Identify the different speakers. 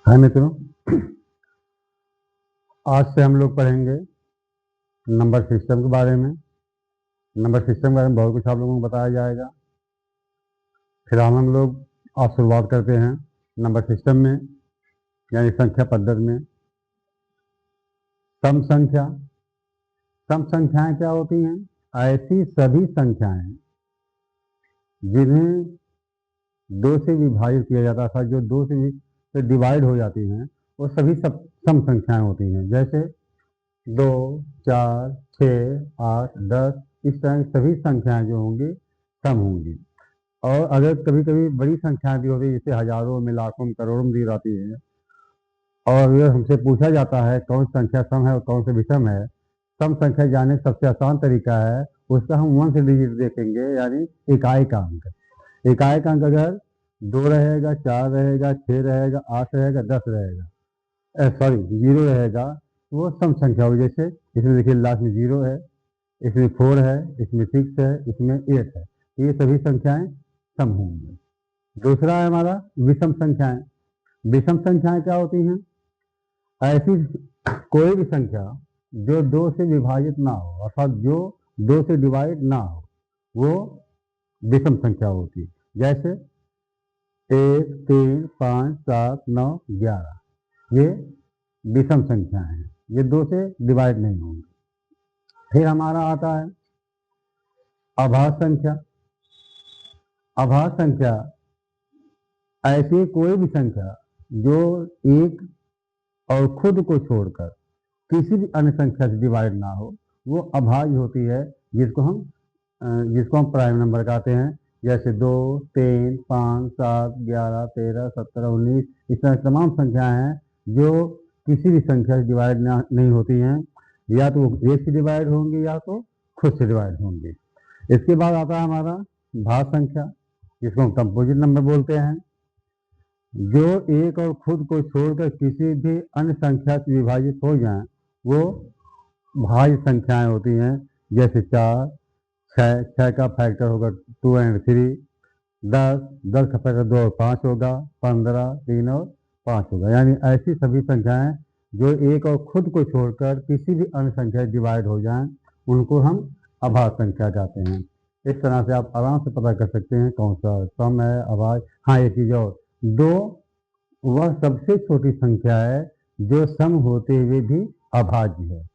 Speaker 1: हाय मित्रों, आज से हम लोग पढ़ेंगे नंबर सिस्टम के बारे में। नंबर सिस्टम के बारे में बहुत कुछ आप लोगों को बताया जाएगा। फिलहाल हम लोग आज शुरुआत करते हैं नंबर सिस्टम में, यानी संख्या पद्धति में। सम संख्या। सम संख्याएं क्या होती हैं? ऐसी सभी संख्याएं जिन्हें दो से विभाजित किया जाता था, जो दो से डिवाइड हो जाती हैं, वो सभी सम संख्याएं होती हैं। जैसे 2, 4, 6, 8, 10, इस तरह की सभी संख्याएं जो होंगी सम होंगी। और अगर कभी कभी बड़ी संख्याएं भी होती है, जैसे हजारों में, लाखों में, करोड़ों में दी जाती है, और अगर हमसे पूछा जाता है कौन संख्या सम है और कौन से विषम है, सम संख्या जानने का सबसे आसान तरीका है उसका हम 1 से डिजिट देखेंगे, यानी इकाई का अंक। इकाई का अंक अगर 2 रहेगा, 4 रहेगा, 6 रहेगा, 8 रहेगा, 10 रहेगा, सॉरी 0 रहेगा, वो सम संख्या होगी। जैसे इसमें देखिए लास्ट में 0 है, इसमें 4 है, इसमें 6 है, इसमें 8 है, ये सभी संख्याएं सम होंगी। दूसरा है हमारा विषम संख्याएं। विषम संख्याएं क्या होती हैं? ऐसी कोई भी संख्या जो 2 से विभाजित ना हो, अर्थात जो 2 से डिवाइड ना हो, वो विषम संख्या होती है। जैसे 1, 3, 5, 7, 9, 11, ये विषम संख्या हैं, ये 2 से डिवाइड नहीं होंगी। फिर हमारा आता है अभाज्य संख्या। अभाज्य संख्या ऐसी कोई भी संख्या जो एक और खुद को छोड़कर किसी भी अन्य संख्या से डिवाइड ना हो, वो अभाज्य होती है, जिसको हम प्राइम नंबर कहते हैं। जैसे 2, 3, 5, 7, 11, 13, 17, 19, इस तरह तमाम संख्याएं हैं जो किसी भी संख्या से डिवाइड नहीं होती हैं, या तो वो एक से डिवाइड होंगी या तो खुद से डिवाइड होंगी। इसके बाद आता है हमारा भाज्य संख्या, जिसको हम कंपोजिट नंबर बोलते हैं। जो एक और खुद को छोड़कर किसी भी अन्य संख्या से विभाजित हो जाएं, वो भाज्य संख्याएं होती हैं। जैसे 4, 6 का फैक्टर होगा 2 और 3, 10 का फैक्टर 2 और 5 होगा, 15, 3 और 5 होगा। यानी ऐसी सभी संख्याएं जो एक और खुद को छोड़कर किसी भी अन्य संख्या से डिवाइड हो जाएं, उनको हम अभाज्य संख्या कहते हैं। इस तरह से आप आराम से पता कर सकते हैं कौन सा सम है, अभाज्य। हाँ, एक चीज और, 2 वह सबसे छोटी संख्या है जो सम होते हुए भी अभाज्य है।